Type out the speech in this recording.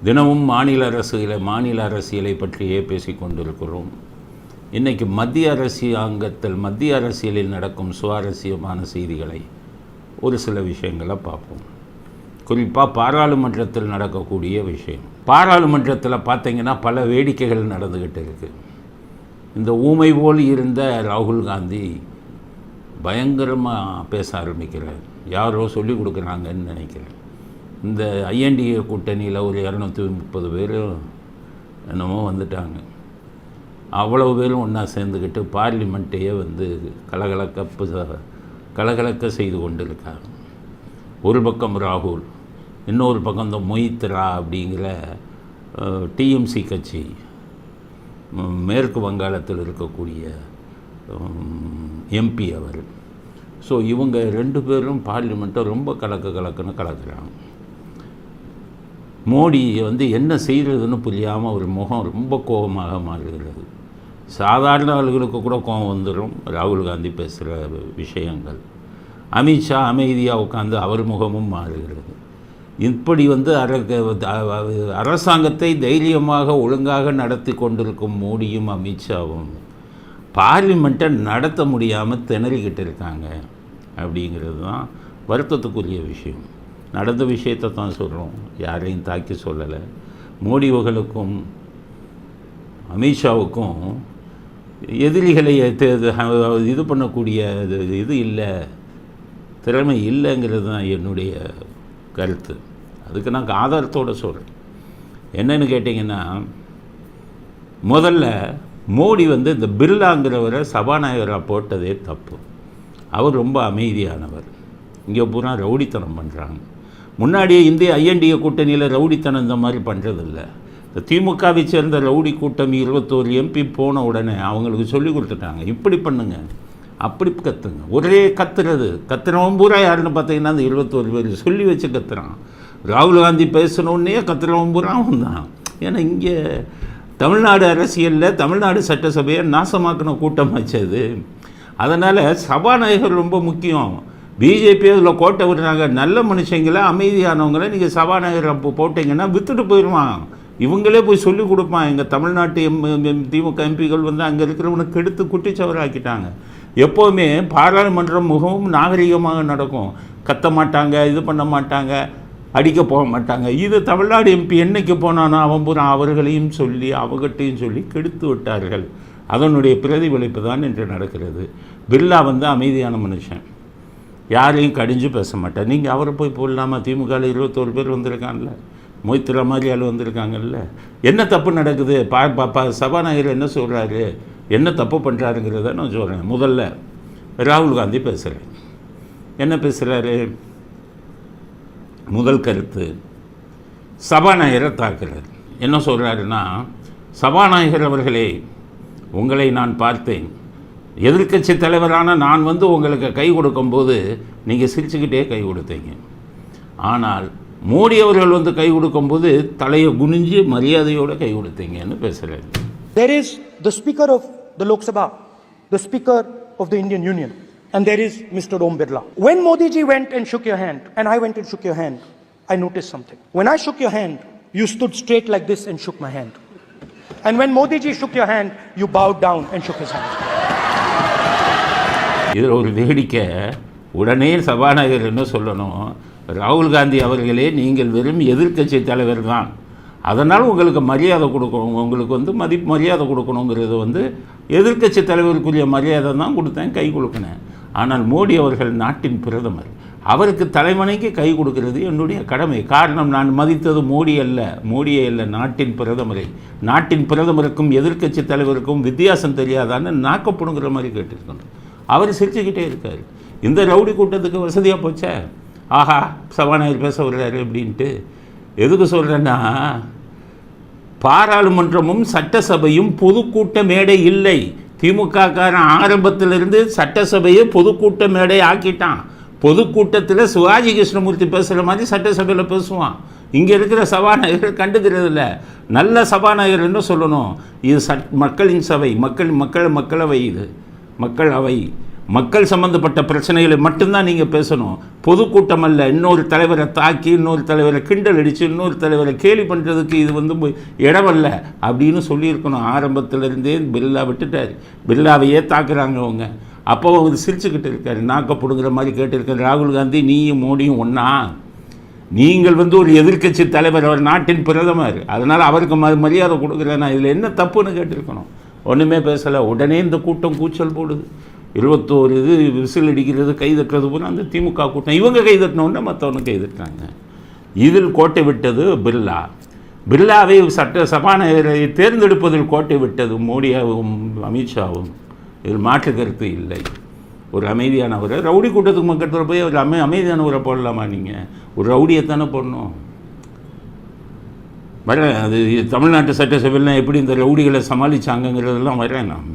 தினமும் மாநில அரசியலை பற்றியே பேசிக்கொண்டிருக்கிறோம். இன்றைக்கி மத்திய அரசியலில் நடக்கும் சுவாரஸ்யமான செய்திகளை ஒரு சில விஷயங்களை பார்ப்போம். குறிப்பாக பாராளுமன்றத்தில் நடக்கக்கூடிய விஷயம். பாராளுமன்றத்தில் பார்த்திங்கன்னா பல வேடிக்கைகள் நடந்துக்கிட்டு இருக்குது. இந்த ஊமை போல் இருந்த ராகுல் காந்தி பயங்கரமாக பேச ஆரம்பிக்கிறார். யாரோ சொல்லிக் கொடுக்குறாங்கன்னு நினைக்கிறேன். இந்த ஐஎன்டிஏ கூட்டணியில் ஒரு 230 பேர் என்னமோ வந்துட்டாங்க. அவ்வளவு பேரும் ஒன்றா சேர்ந்துக்கிட்டு பார்லிமெண்ட்டையே கலகலக்க செய்து கொண்டு இருக்காங்க. ஒரு பக்கம் ராகுல், இன்னொரு பக்கம் இந்த மொய்த்ரா அப்படிங்கிற டிஎம்சி கட்சி, மேற்கு வங்காளத்தில் இருக்கக்கூடிய எம்பி அவர். ஸோ இவங்க 2 பேரும் பார்லிமெண்ட்டை ரொம்ப கலக்குன்னு கலக்குறாங்க. மோடி என்ன செய்கிறதுன்னு புரியாமல் ஒரு முகம் ரொம்ப கோபமாக மாறுகிறது. சாதாரண ஆளுகளுக்கு கூட கோபம் வந்துடும் ராகுல் காந்தி பேசுகிற விஷயங்கள். அமித்ஷா அமைதியாக உட்காந்து அவர் முகமும் மாறுகிறது. இப்படி அரசாங்கத்தை தைரியமாக ஒழுங்காக நடத்தி கொண்டிருக்கும் மோடியும் அமித்ஷாவும் பார்லிமெண்ட்டை நடத்த முடியாமல் திணறிக்கிட்டு இருக்காங்க. அப்படிங்கிறது தான் வருத்தத்துக்குரிய விஷயம். நடந்த விஷயத்தை தான் சொல்கிறோம், யாரையும் தாக்கி சொல்லலை. மோடிவர்களுக்கும் அமித்ஷாவுக்கும் எதிரிகளை இது பண்ணக்கூடிய இது இல்லை, திறமை இல்லைங்கிறது தான் என்னுடைய கருத்து. அதுக்கு நான் ஆதாரத்தோடு சொல்கிறேன். என்னென்னு கேட்டிங்கன்னா, முதல்ல மோடி இந்த பிர்லாங்கிறவரை சபாநாயகராக போட்டதே தப்பு. அவர் ரொம்ப அமைதியானவர். இங்கே பூரா ரவுடித்தனம் பண்ணுறாங்க. முன்னாடியே இந்திய ஐஎன்டிஏ கூட்டணியில் ரவுடித்தனம் இந்த மாதிரி பண்ணுறதில்ல. இந்த திமுகவை சேர்ந்த ரவுடி கூட்டம் 21 எம்பி போன உடனே அவங்களுக்கு சொல்லி கொடுத்துட்டாங்க, இப்படி பண்ணுங்க, அப்படி கத்துங்க. ஒரே கத்துறவன் பூரா யாருன்னு பார்த்தீங்கன்னா அந்த 21 பேர் சொல்லி வச்சு கத்துறான். ராகுல் காந்தி பேசணுன்னே கத்துறவன் பூராவும் தான். ஏன்னா இங்கே தமிழ்நாடு அரசியலில் தமிழ்நாடு சட்டசபையை நாசமாக்கின கூட்டமாச்சு அது. அதனால் சபாநாயகர் ரொம்ப முக்கியம். பிஜேபி அதில் கோட்டை விடுறாங்க. நல்ல மனுஷங்களை, அமைதியானவங்களை நீங்கள் சபாநாயகர் அப்போ போட்டிங்கன்னா விற்றுட்டு போயிடுவான். இவங்களே போய் சொல்லிக் கொடுப்பான். எங்கள் தமிழ்நாட்டு திமுக எம்பிகள் அங்கே இருக்கிறவனுக்கு கெடுத்து குட்டிச்சவராக்கிட்டாங்க. எப்போவுமே பாராளுமன்றம் மிகவும் நாகரிகமாக நடக்கும். கத்த மாட்டாங்க, இது பண்ண மாட்டாங்க, அடிக்க போக மாட்டாங்க. இது தமிழ்நாடு எம்பி என்னைக்கு போனானோ அவன் பூரா அவர்களையும் சொல்லி அவங்ககிட்டையும் சொல்லி கெடுத்து விட்டார்கள். அதனுடைய பிரதிபலிப்பு தான் இன்று நடக்கிறது. பிர்லா அமைதியான மனுஷன், யாரையும் கடிஞ்சு பேச மாட்டார். நீங்கள் அவரை போய் போடலாமா? திமுகவில் 21 பேர் வந்திருக்காங்கல்ல, மொய்த்ரா மாதிரி ஆள் வந்திருக்காங்கல்ல. என்ன தப்பு நடக்குது? சபாநாயகர் என்ன சொல்கிறாரு, என்ன தப்பு பண்ணுறாருங்கிறத நான் சொல்கிறேன். முதல்ல ராகுல் காந்தி பேசுகிறேன். என்ன பேசுகிறாரு? முதல் கருத்து, சபாநாயகரை தாக்குறார். என்ன சொல்கிறாருன்னா, சபாநாயகர் அவர்களே, உங்களை நான் பார்த்தேன். எதிர்க்கட்சி தலைவரான நான் உங்களுக்கு கை கொடுக்கும்போது நீங்கள் சிரிச்சுக்கிட்டே கை கொடுத்தீங்க. ஆனால் மோடி அவர்கள் கை கொடுக்கும்போது தலையை குனிஞ்சு மரியாதையோடு கை கொடுத்தீங்கன்னு பேசுகிறாரு. There is the Speaker of the Lok Sabha, the Speaker of the Indian Union, and there is Mr. Om Birla. When Modi ji went and shook your hand, and I went and shook your hand, I noticed something. When I shook your hand, you stood straight like this and shook my hand. And when Modi ji shook your hand, you bowed down and shook his hand. இதில் ஒரு வேடிக்கை. உடனே சபாநாயகர் என்ன சொல்லணும், ராகுல் காந்தி அவர்களே, நீங்கள் வெறும் எதிர்க்கட்சி தலைவர் தான், அதனால் உங்களுக்கு மரியாதை கொடுக்கணும், உங்களுக்கு மரியாதை கொடுக்கணுங்கிறது எதிர்க்கட்சி தலைவருக்குரிய மரியாதை தான் கொடுத்தேன், கை கொடுக்கினேன். ஆனால் மோடி அவர்கள் நாட்டின் பிரதமர், அவருக்கு தலைவனைக்கு கை கொடுக்கிறது என்னுடைய கடமை. காரணம், நான் மதித்தது மோடியே அல்ல, நாட்டின் பிரதமரை. நாட்டின் பிரதமருக்கும் எதிர்க்கட்சி தலைவருக்கும் வித்தியாசம் தெரியாதான்னு நாக்கப்படுங்கிற மாதிரி கேட்டிருக்கணும். அவர் சிரிச்சுக்கிட்டே இருக்கார். இந்த ரவுடி கூட்டத்துக்கு வசதியாக போச்சே, ஆஹா சபாநாயகர் பேச வர்றாரு அப்படின்ட்டு. எதுக்கு சொல்கிறேன்னா, பாராளுமன்றமும் சட்டசபையும் பொதுக்கூட்ட மேடை இல்லை. திமுககாரன் ஆரம்பத்திலிருந்து சட்டசபையை பொதுக்கூட்ட மேடை ஆக்கிட்டான். பொதுக்கூட்டத்தில் சிவாஜி கிருஷ்ணமூர்த்தி பேசுகிற மாதிரி சட்டசபையில் பேசுவான். இங்கே இருக்கிற சபாநாயகர் கண்டுக்கிறது இல்லை. நல்ல சபாநாயகர் என்ன சொல்லணும், இது மக்களின் சபை, மக்களவை, இது மக்கள் அவை. மக்கள் சம்பந்தப்பட்ட பிரச்சனைகளை மட்டும்தான் நீங்கள் பேசணும். பொதுக்கூட்டம் அல்ல. இன்னொரு தலைவரை தாக்கி, இன்னொரு தலைவரை கிண்டல் அடித்து, இன்னொரு தலைவரை கேலி பண்ணுறதுக்கு இது இடமல்ல அப்படின்னு சொல்லியிருக்கணும். ஆரம்பத்திலேருந்தே பில்லா விட்டுட்டார். பில்லாவையே தாக்குறாங்க அவங்க. அப்போ அவர் சிரிச்சுக்கிட்டு இருக்காரு, நாக்க பிடுங்குற மாதிரி கேட்டிருக்காரு. ராகுல் காந்தி, நீயும் மோடியும் ஒன்றா? நீங்கள் ஒரு எதிர்க்கட்சி தலைவர், அவர் நாட்டின் பிரதமர், அதனால் அவருக்கு மரியாதை கொடுக்குறேன்னா இதில் என்ன தப்புன்னு கேட்டிருக்கணும். ஒன்றுமே பேசலை. உடனே இந்த கூட்டம் கூச்சல் போடுது. 21 இது விசில் அடிக்கிறது, கைதட்டுறது போல அந்த திமுக கூட்டம். இவங்க கைதட்டினோடனே மற்றவங்க கைதட்டுறாங்க. இதில் கோட்டை விட்டது பிர்லா. பிர்லாவை சபாநாயகரை தேர்ந்தெடுப்பதில் கோட்டை விட்டது மோடியாவும் அமித்ஷாவும். இதில் மாற்று கருத்து இல்லை. ஒரு அமைதியானவரை ரவுடி கூட்டத்துக்கு மக்கள் போய் ஒரு அமைதியானவரை போடலாமா? நீங்கள் ஒரு ரவுடியைத்தானே போடணும். வரேன், அது தமிழ்நாட்டு சட்டசபையில் எப்படி இந்த ரவுடிகளை சமாளித்தாங்கங்கிறதெல்லாம் வரேன் நான்.